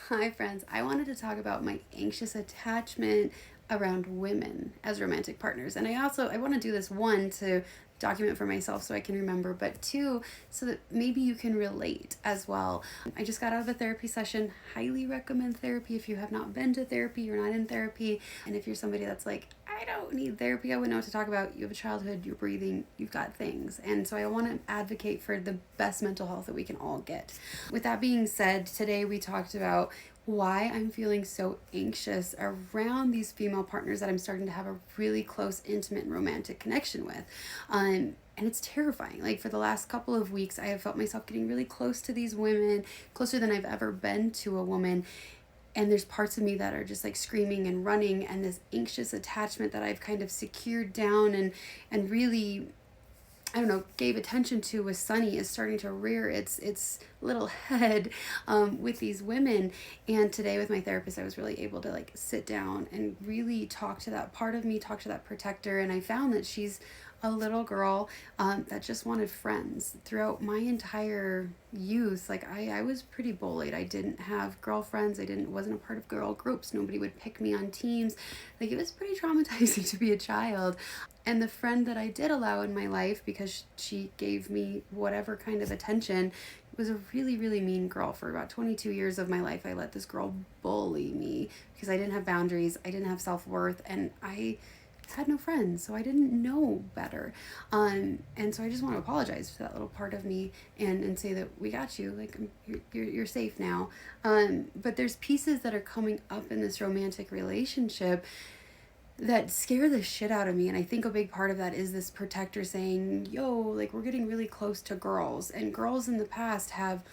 Hi, friends. I wanted to talk about my anxious attachment around women as romantic partners. And I want to do this, one, to document for myself so I can remember, but two, so that maybe you can relate as well. I just got out of a therapy session. Highly recommend therapy if you have not been to therapy, you're not in therapy. And if you're somebody that's like, I don't need therapy, I wouldn't know what to talk about. You have a childhood, you're breathing, you've got things. And so I want to advocate for the best mental health that we can all get. With that being said, today we talked about why I'm feeling so anxious around these female partners that I'm starting to have a really close, intimate, and romantic connection with. And it's terrifying. Like, for the last couple of weeks, I have felt myself getting really close to these women, closer than I've ever been to a woman. And there's parts of me that are just like screaming and running, and this anxious attachment that I've kind of secured down and really, I don't know, gave attention to with Sunny is starting to rear its little head with these women. And today with my therapist, I was really able to like sit down and really talk to that part of me, talk to that protector. And I found that she's a little girl that just wanted friends. Throughout my entire youth, like I was pretty bullied. I didn't have girlfriends. Wasn't a part of girl groups. Nobody would pick me on teams. Like, it was pretty traumatizing to be a child. And the friend that I did allow in my life, because she gave me whatever kind of attention, was a really, really mean girl. For about 22 years of my life, I let this girl bully me because I didn't have boundaries, I didn't have self-worth, and I had no friends, so I didn't know better. And so I just want to apologize to that little part of me and say that we got you. Like, you're safe now. But there's pieces that are coming up in this romantic relationship that scare the shit out of me. And I think a big part of that is this protector saying, yo, like, we're getting really close to girls. And girls in the past have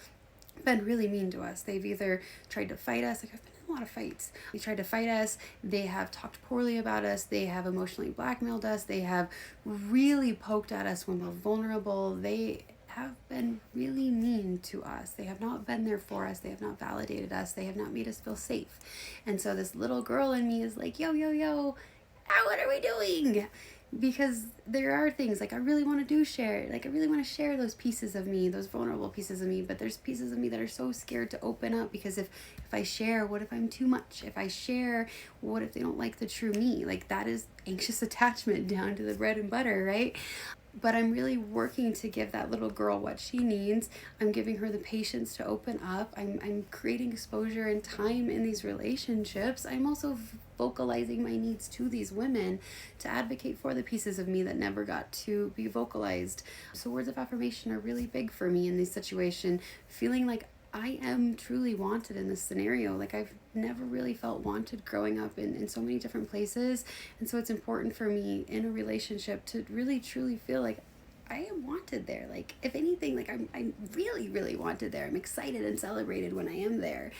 been really mean to us. They've either tried to fight us, like, I've been in a lot of fights. They tried to fight us, they have talked poorly about us, they have emotionally blackmailed us, they have really poked at us when we're vulnerable. They have been really mean to us. They have not been there for us. They have not validated us. They have not made us feel safe. And so this little girl in me is like, yo, yo, yo, what are we doing? Because there are things like I really want to share. Like, I really want to share those pieces of me, those vulnerable pieces of me. But there's pieces of me that are so scared to open up, because if I share, what if I'm too much? If I share, what if they don't like the true me? Like, that is anxious attachment down to the bread and butter, right? But I'm really working to give that little girl what she needs. I'm giving her the patience to open up. I'm creating exposure and time in these relationships. I'm also vocalizing my needs to these women to advocate for the pieces of me that never got to be vocalized. So words of affirmation are really big for me in this situation, feeling like I am truly wanted in this scenario. Like, I've never really felt wanted growing up in so many different places. And so it's important for me in a relationship to really truly feel like I am wanted there. Like, if anything, like, I'm really, really wanted there. I'm excited and celebrated when I am there.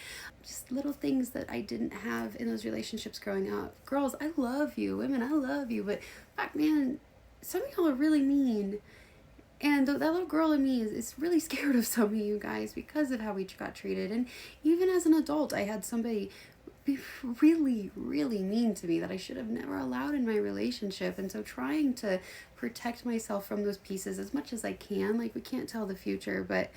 Just little things that I didn't have in those relationships growing up. Girls, I love you. Women, I love you. But fuck, man, some of y'all are really mean. And that little girl in me is really scared of some of you guys because of how we got treated. And even as an adult, I had somebody be really, really mean to me that I should have never allowed in my relationship. And so trying to protect myself from those pieces as much as I can. Like, we can't tell the future, but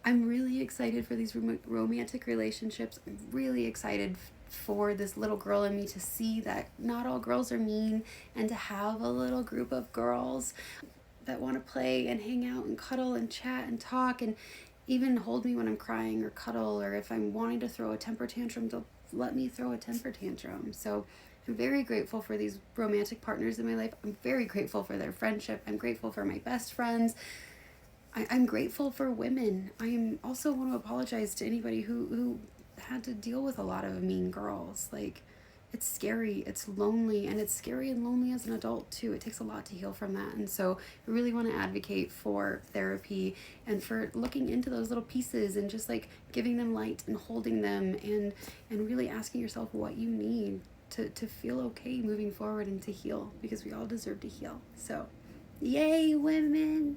I'm really excited for these romantic relationships. I'm really excited for this little girl in me to see that not all girls are mean, and to have a little group of girls that want to play and hang out and cuddle and chat and talk and even hold me when I'm crying, or cuddle, or if I'm wanting to throw a temper tantrum, to let me throw a temper tantrum. So I'm very grateful for these romantic partners in my life. I'm very grateful for their friendship. I'm grateful for my best friends. I'm grateful for women. I also want to apologize to anybody who had to deal with a lot of mean girls. Like, it's scary, it's lonely, and it's scary and lonely as an adult too. It takes a lot to heal from that. And so I really want to advocate for therapy and for looking into those little pieces and just like giving them light and holding them, and really asking yourself what you need to feel okay moving forward and to heal, because we all deserve to heal. So yay, women.